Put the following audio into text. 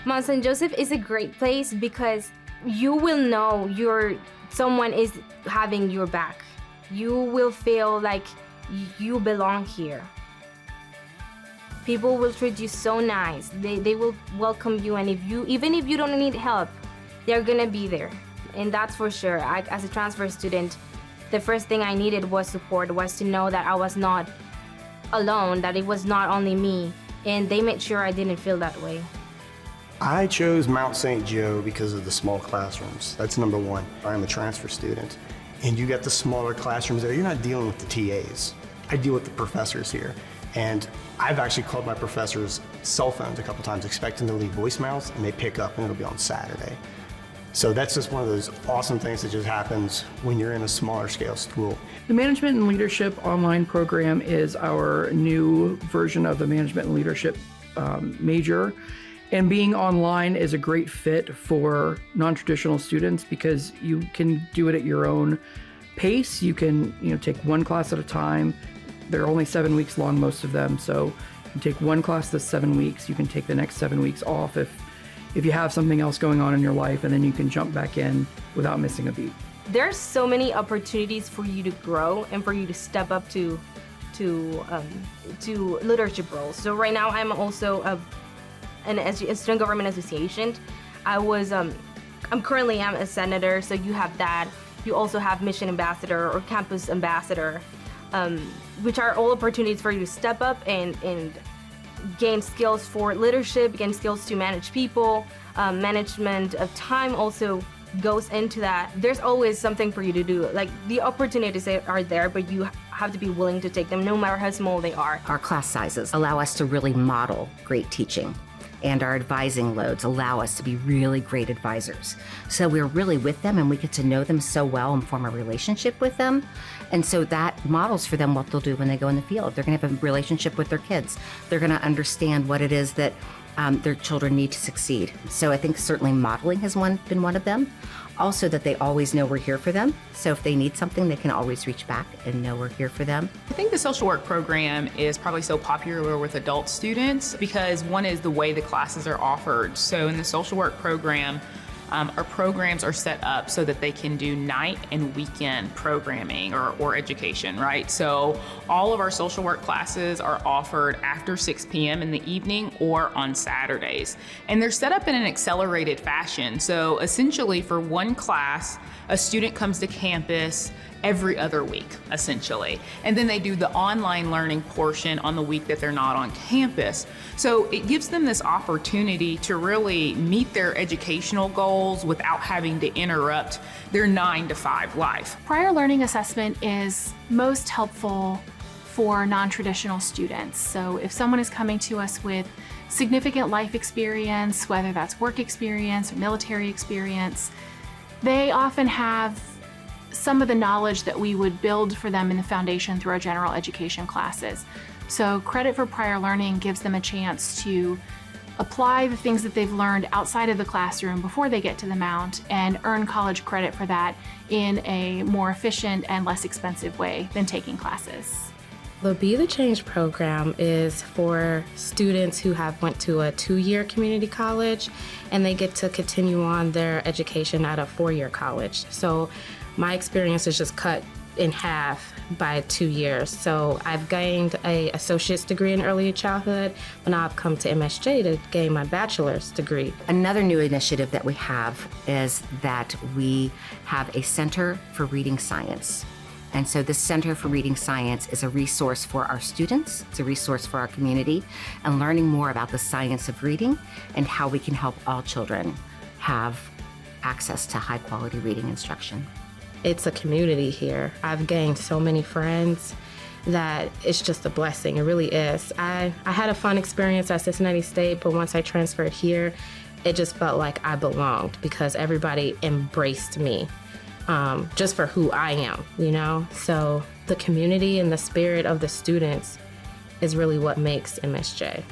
Mount St. Joseph is a great place because you will know someone is having your back. You will feel like you belong here. People will treat you so nice. They will welcome you, and even if you don't need help, they're gonna be there. And that's for sure. As a transfer student, the first thing I needed was support, was to know that I was not alone, that it was not only me, and they made sure I didn't feel that way. I chose Mount St. Joe because of the small classrooms. That's number one. I'm a transfer student, and you got the smaller classrooms there. You're not dealing with the TAs. I deal with the professors here, and I've actually called my professors' cell phones a couple times expecting to leave voicemails, and they pick up, and it'll be on Saturday. So that's just one of those awesome things that just happens when you're in a smaller scale school. The Management and Leadership online program is our new version of the Management and Leadership major. And being online is a great fit for non-traditional students because you can do it at your own pace. You can take one class at a time. They're only 7 weeks long, most of them. So you can take one class that's 7 weeks. You can take the next 7 weeks off if you have something else going on in your life, and then you can jump back in without missing a beat. There's so many opportunities for you to grow and for you to step up to leadership roles. So right now I'm also a student government association. I'm currently a senator, so you have that. You also have mission ambassador or campus ambassador, which are all opportunities for you to step up and gain skills for leadership, gain skills to manage people. Management of time also goes into that. There's always something for you to do. Like, the opportunities are there, but you have to be willing to take them no matter how small they are. Our class sizes allow us to really model great teaching, and our advising loads allow us to be really great advisors. So we're really with them, and we get to know them so well and form a relationship with them. And so that models for them what they'll do when they go in the field. They're gonna have a relationship with their kids. They're gonna understand what it is that their children need to succeed. So I think certainly modeling has been one of them. Also, that they always know we're here for them. So if they need something, they can always reach back and know we're here for them. I think the social work program is probably so popular with adult students because one is the way the classes are offered. So in the social work program, our programs are set up so that they can do night and weekend programming or education, right? So all of our social work classes are offered after 6 p.m. in the evening or on Saturdays. And they're set up in an accelerated fashion. So essentially for one class, a student comes to campus every other week, essentially. And then they do the online learning portion on the week that they're not on campus. So it gives them this opportunity to really meet their educational goals without having to interrupt their 9-to-5 life. Prior learning assessment is most helpful for non-traditional students. So if someone is coming to us with significant life experience, whether that's work experience or military experience, they often have some of the knowledge that we would build for them in the foundation through our general education classes. So credit for prior learning gives them a chance to apply the things that they've learned outside of the classroom before they get to the Mount and earn college credit for that in a more efficient and less expensive way than taking classes. The Be the Change program is for students who have went to a 2-year community college and they get to continue on their education at a 4-year college. So my experience is just cut in half by 2 years. So I've gained an associate's degree in early childhood, but now I've come to MSJ to gain my bachelor's degree. Another new initiative that we have is that we have a Center for Reading Science. And so the Center for Reading Science is a resource for our students, it's a resource for our community, and learning more about the science of reading and how we can help all children have access to high quality reading instruction. It's a community here. I've gained so many friends that it's just a blessing. It really is. I had a fun experience at Cincinnati State, but once I transferred here, it just felt like I belonged because everybody embraced me. Just for who I am, So the community and the spirit of the students is really what makes MSJ.